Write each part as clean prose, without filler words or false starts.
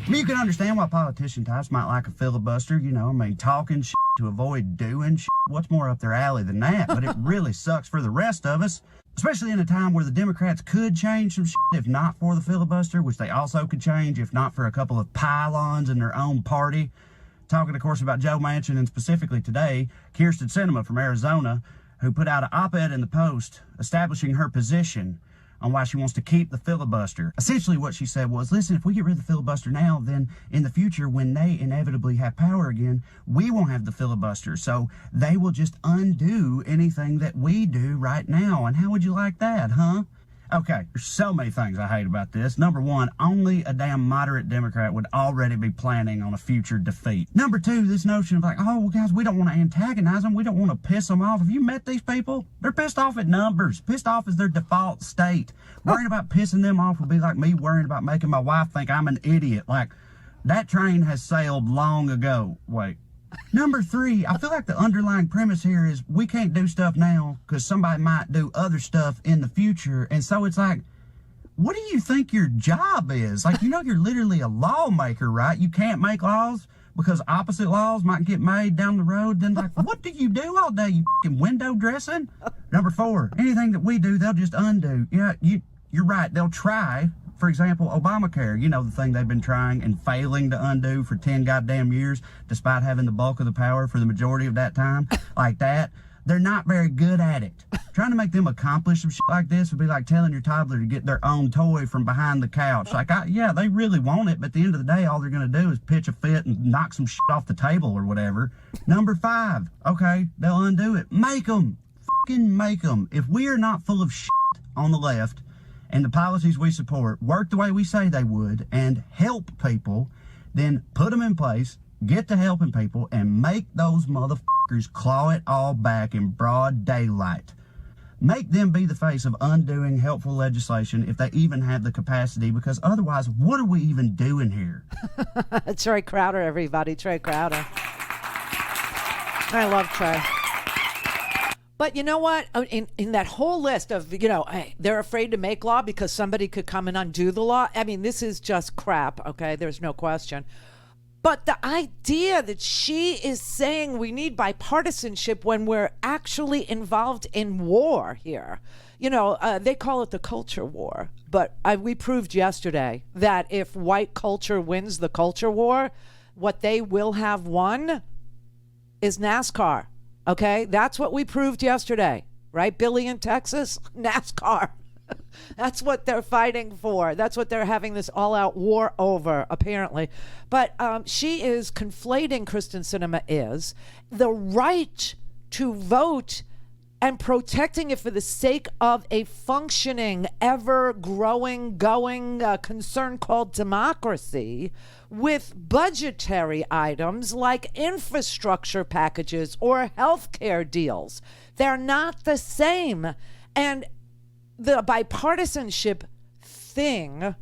I mean, you can understand why politician types might like a filibuster, talking shit to avoid doing shit. What's more up their alley than that? But it really sucks for the rest of us, especially in a time where the Democrats could change some shit if not for the filibuster, which they also could change if not for a couple of pylons in their own party. Talking, of course, about Joe Manchin, and specifically today, Sen.sinema from Arizona, who put out an op-ed in the Post establishing her position on why she wants to keep the filibuster. Essentially what she said was, listen, if we get rid of the filibuster now, then in the future, when they inevitably have power again, we won't have the filibuster. So they will just undo anything that we do right now. And how would you like that, huh? Okay, there's so many things I hate about this. Number one, only a damn moderate Democrat would already be planning on a future defeat. Number two, this notion of oh, well, guys, we don't want to antagonize them. We don't want to piss them off. Have you met these people? They're pissed off at numbers. Pissed off is their default state. Worrying about pissing them off would be like me worrying about making my wife think I'm an idiot. That train has sailed long ago. Wait. Number three, I feel like the underlying premise here is we can't do stuff now because somebody might do other stuff in the future. And so it's what do you think your job is? You're literally a lawmaker, right? You can't make laws because opposite laws might get made down the road. Then what do you do all day? You fucking window dressing? Number four, anything that we do, they'll just undo. Yeah, you're right. They'll try. For example, Obamacare, the thing they've been trying and failing to undo for 10 goddamn years, despite having the bulk of the power for the majority of that time, like that. They're not very good at it. Trying to make them accomplish some shit like this would be like telling your toddler to get their own toy from behind the couch. Yeah, they really want it, but at the end of the day, all they're going to do is pitch a fit and knock some shit off the table or whatever. Number five, okay, they'll undo it. Make them. Fucking make them. If we are not full of shit on the left, and the policies we support work the way we say they would and help people, then put them in place, get to helping people, and make those motherfuckers claw it all back in broad daylight. Make them be the face of undoing helpful legislation if they even have the capacity, because otherwise, what are we even doing here? Trey Crowder, everybody. Trey Crowder. I love Trey. But you know what? In that whole list of, hey, they're afraid to make law because somebody could come and undo the law. I mean, this is just crap, okay? There's no question. But the idea that she is saying we need bipartisanship when we're actually involved in war here. They call it the culture war. But we proved yesterday that if white culture wins the culture war, what they will have won is NASCAR. Okay, that's what we proved yesterday, right? Billy in Texas, NASCAR. That's what they're fighting for. That's what they're having this all-out war over, apparently. But she is conflating, Sen.sinema is, the right to vote and protecting it for the sake of a functioning, ever-growing, going concern called democracy, with budgetary items like infrastructure packages or healthcare deals. They're not the same. And the bipartisanship thing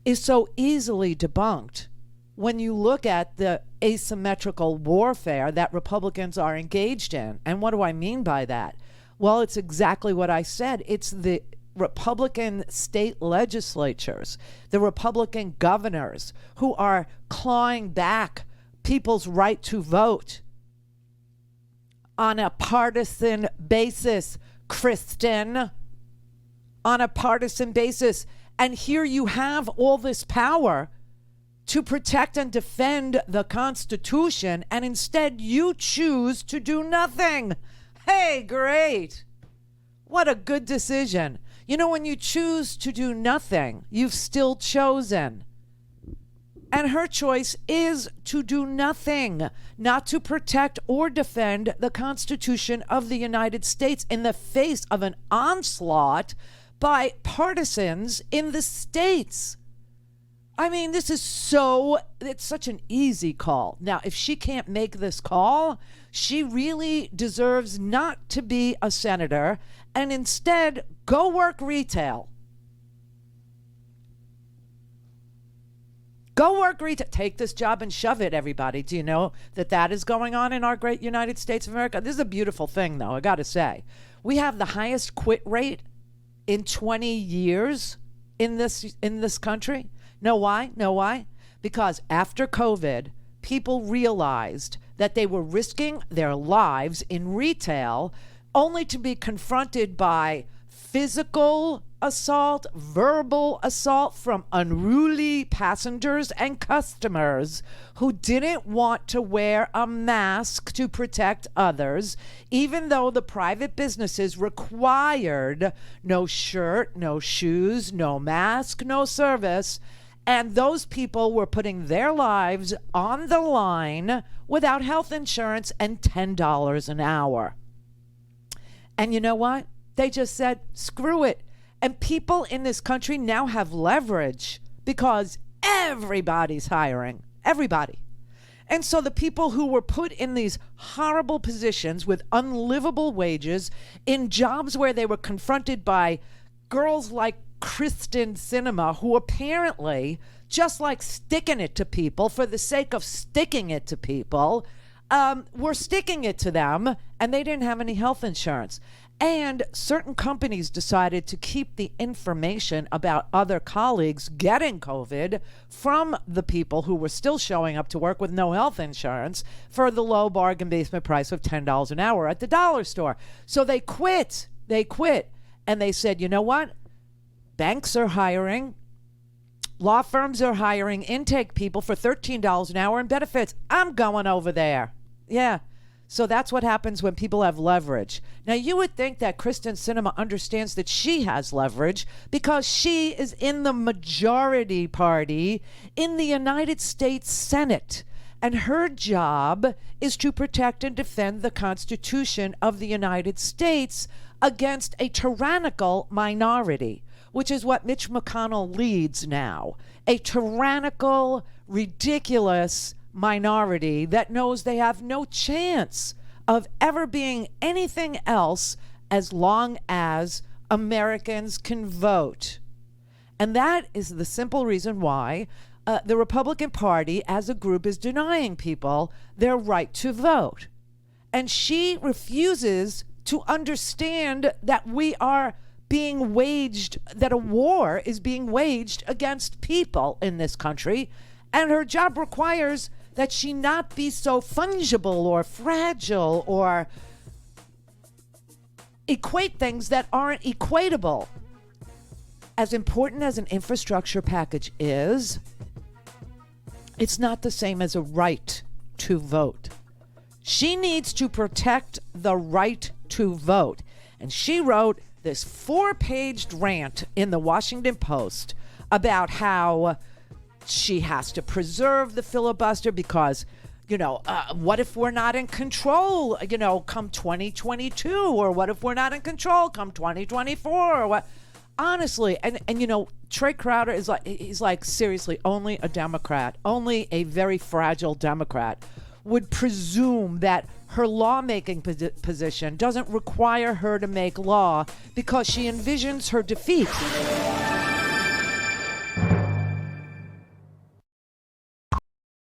is so easily debunked when you look at the asymmetrical warfare that Republicans are engaged in. And what do I mean by that? Well, it's exactly what I said. It's the Republican state legislatures, the Republican governors who are clawing back people's right to vote on a partisan basis, Kristen, on a partisan basis. And here you have all this power to protect and defend the Constitution, and instead you choose to do nothing. Hey, great. What a good decision. When you choose to do nothing, you've still chosen. And her choice is to do nothing, not to protect or defend the Constitution of the United States in the face of an onslaught by partisans in the states. I mean, it's such an easy call. Now, if she can't make this call, she really deserves not to be a senator and instead go work retail. Go work retail. Take this job and shove it, everybody. Do you know that is going on in our great United States of America? This is a beautiful thing, though, I got to say. We have the highest quit rate in 20 years in this country. Know why? because after COVID, people realized that they were risking their lives in retail only to be confronted by physical assault, verbal assault from unruly passengers and customers who didn't want to wear a mask to protect others, even though the private businesses required no shirt, no shoes, no mask, no service. And those people were putting their lives on the line without health insurance and $10 an hour. And you know what? They just said, screw it. And people in this country now have leverage because everybody's hiring. Everybody. And so the people who were put in these horrible positions with unlivable wages, in jobs where they were confronted by girls like Sen.sinema, who apparently just like sticking it to people for the sake of sticking it to people, were sticking it to them, and they didn't have any health insurance. And certain companies decided to keep the information about other colleagues getting COVID from the people who were still showing up to work with no health insurance for the low bargain basement price of $10 an hour at the dollar store. So they quit. And they said, you know what? Banks are hiring. Law firms are hiring intake people for $13 an hour in benefits. I'm going over there. Yeah. So that's what happens when people have leverage. Now, you would think that Sen.sinema understands that she has leverage because she is in the majority party in the United States Senate. And her job is to protect and defend the Constitution of the United States against a tyrannical minority, which is what Mitch McConnell leads now. A tyrannical, ridiculous minority that knows they have no chance of ever being anything else as long as Americans can vote. And that is the simple reason why the Republican Party as a group is denying people their right to vote. And she refuses to understand that we are being waged, that a war is being waged against people in this country. And her job requires that she not be so fungible or fragile or equate things that aren't equatable. As important as an infrastructure package is, it's not the same as a right to vote. She needs to protect the right to vote. And she wrote this 4-page rant in the Washington Post about how she has to preserve the filibuster because, what if we're not in control, come 2022, or what if we're not in control come 2024, or what? Honestly, and Trey Crowder he's like, seriously, only a Democrat, only a very fragile Democrat would presume that her lawmaking position doesn't require her to make law because she envisions her defeat.